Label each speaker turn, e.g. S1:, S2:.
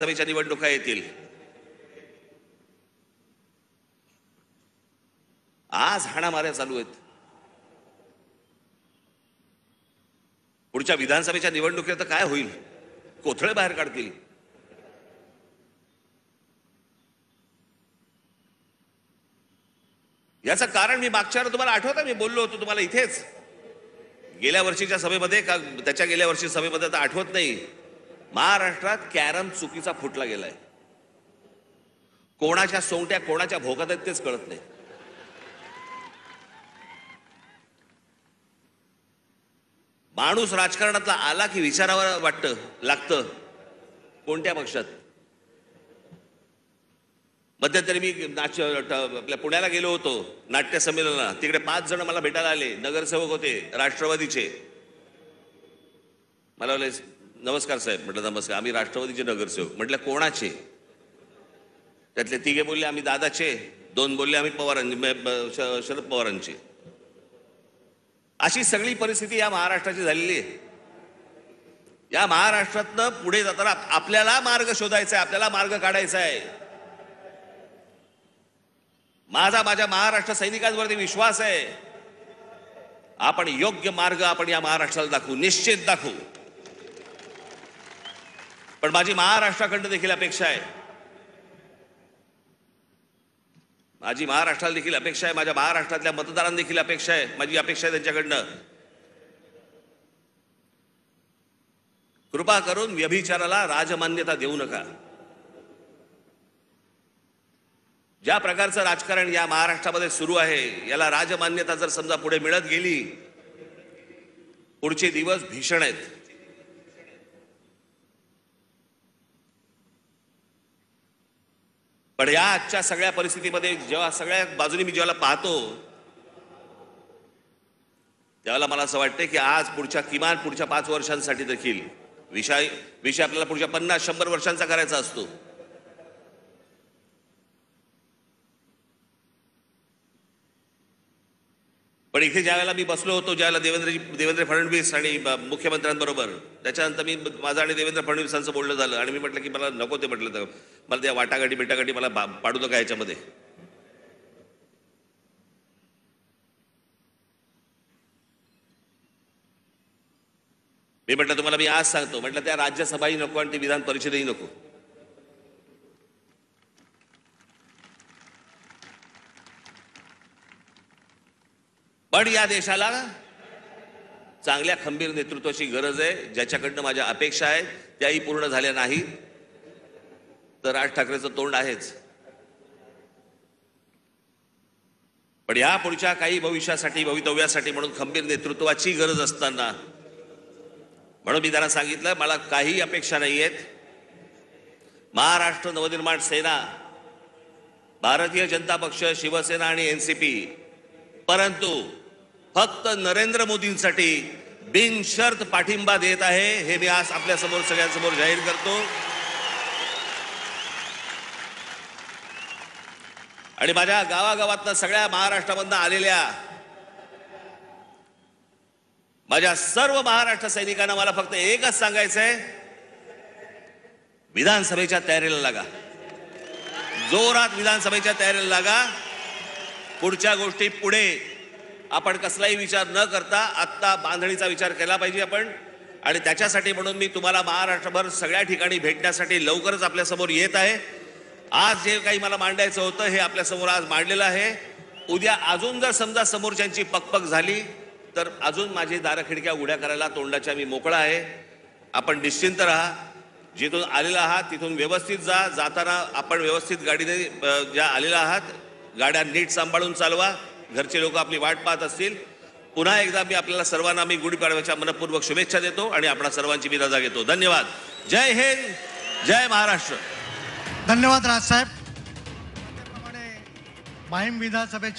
S1: सभेच्या निवडणुका येतील। आज हाणामाऱ्या चालू आहेत। पुढच्या विधानसभेच्या निवडणुकीत काय होईल? कोथळे बाहेर काढतील। याचं कारण मी मागच्या तुम्हाला आठवतं, मी बोललो होतो तुम्हाला इथेच गेल्या वर्षीच्या सभेमध्ये का त्याच्या गेल्या वर्षी सभेमध्ये तर आठवत नाही। महाराष्ट्रात कॅरम चुकीचा फुटला गेलाय। कोणाच्या सोंगट्या कोणाच्या भोकात आहेत तेच कळत नाही। माणूस राजकारणातला आला की विचारावर वाटतं लागतं कोणत्या पक्षात। मध्यंतरी मी आपल्या पुण्याला गेलो होतो नाट्य संमेलनाला। तिकडे 5 जण मला भेटायला आले, नगरसेवक होते राष्ट्रवादीचे। मला बोलले नमस्कार साहेब। म्हटलं नमस्कार, आम्ही राष्ट्रवादीचे नगरसेवक। म्हटलं कोणाचे? त्यातले 3 बोलले आम्ही दादाचे, 2 बोलले आम्ही शरद पवारांचे। अशी सगळी परिस्थिती या महाराष्ट्राची झालेली आहे। या महाराष्ट्रातनं पुढे जाताना आपल्याला मार्ग शोधायचा आहे, आपल्याला मार्ग काढायचा आहे। माझ्या महाराष्ट्र सैनिकांवरती विश्वास आहे। आपण योग्य मार्ग आपण या महाराष्ट्राला दाखवू, निश्चित दाखवू। पण माझी महाराष्ट्राकडनं देखील अपेक्षा आहे, माझी महाराष्ट्राला देखील अपेक्षा आहे, माझ्या महाराष्ट्रातल्या मतदारांना देखील अपेक्षा आहे, माझी अपेक्षा आहे त्यांच्याकडनं कृपा करून व्यभिचाराला राजमान्यता देऊ नका। ज्या प्रकारचं राजकारण या महाराष्ट्रामध्ये सुरू आहे याला राजमान्यता जर समजा पुढे मिळत गेली, पुढचे दिवस भीषण आहेत। पण या आजच्या सगळ्या परिस्थितीमध्ये जेव्हा सगळ्या बाजूनी मी जेव्हा पाहतो त्यावेळेला मला असं वाटतं की आज किमान पुढच्या 5 वर्षांसाठी देखील विषय आपल्याला पुढच्या 50-100 वर्षांचा करायचा असतो। पण इथे ज्यावेळेला मी बसलो होतो, ज्यावेळेला देवेंद्र फडणवीस आणि मुख्यमंत्र्यांबरोबर, त्याच्यानंतर माझं आणि देवेंद्र फडणवीसांचं बोलणं झालं आणि मी म्हटलं की मला नको ते, म्हटलं तर मला त्या वाटाघाटी बिटाघाटी मला पाडू नका याच्यामध्ये। मी म्हटलं तुम्हाला मी आज सांगतो, म्हटलं त्या राज्यसभाही नको आणि ती विधान परिषदही नको। पण या देशाला चांगल्या खंबीर नेतृत्वाची गरज आहे, ज्याच्याकडनं माझ्या अपेक्षा आहेत त्याही पूर्ण झाल्या नाही तर राज ठाकरेंचं तोंड आहेच। पण या पुढच्या काही भवितव्यासाठी म्हणून खंबीर नेतृत्वाची गरज असताना म्हणून मी त्यांना सांगितलं मला काही अपेक्षा नाही आहेत। महाराष्ट्र नवनिर्माण सेना, भारतीय जनता पक्ष, शिवसेना आणि एनसीपी, परंतु फक्त नरेंद्र मोदींसाठी बिनशर्त पाठिंबा देत आहे, हे मी आज आपल्या समोर सगळ्यांसमोर जाहीर करतो। आणि माझ्या गावागावातनं सगळ्या महाराष्ट्रामधनं आलेल्या माझ्या सर्व महाराष्ट्र सैनिकांना मला फक्त एकच सांगायचं आहे, विधानसभेच्या तयारीला लागा, जोरात विधानसभेच्या तयारीला लागा। पुढच्या गोष्टी पुढे आपण कसलाही विचार न करता आत्ता बांधणीचा विचार केला पाहिजे आपण। आणि त्याच्यासाठी म्हणून मी तुम्हाला महाराष्ट्रभर सगळ्या ठिकाणी भेटण्यासाठी लवकरच आपल्यासमोर येत आहे। आज जे काही मला मांडायचं होतं हे आपल्यासमोर आज मांडलेलं आहे। उद्या अजून जर समजा समोरच्यांची पकपक झाली तर अजून माझी दारं खिडक्या उघड्या करायला तोंडाच्या मी मोकळा आहे। आपण निश्चिंत राहा, जिथून आलेला आहात तिथून व्यवस्थित जा, जाताना आपण व्यवस्थित गाडीने ज्या आलेला आहात गाड्या नीट सांभाळून चालवा, घरचे लोक आपली वाट पाहत असतील। पुन्हा एकदा मी आपल्याला सर्वांना गुढीपाडव्याच्या मनपूर्वक शुभेच्छा देतो आणि आपणा सर्वांची मी रजा घेतो। धन्यवाद। जय हिंद, जय महाराष्ट्र।
S2: धन्यवाद राजसाहेब। माहीम विधानसभेचे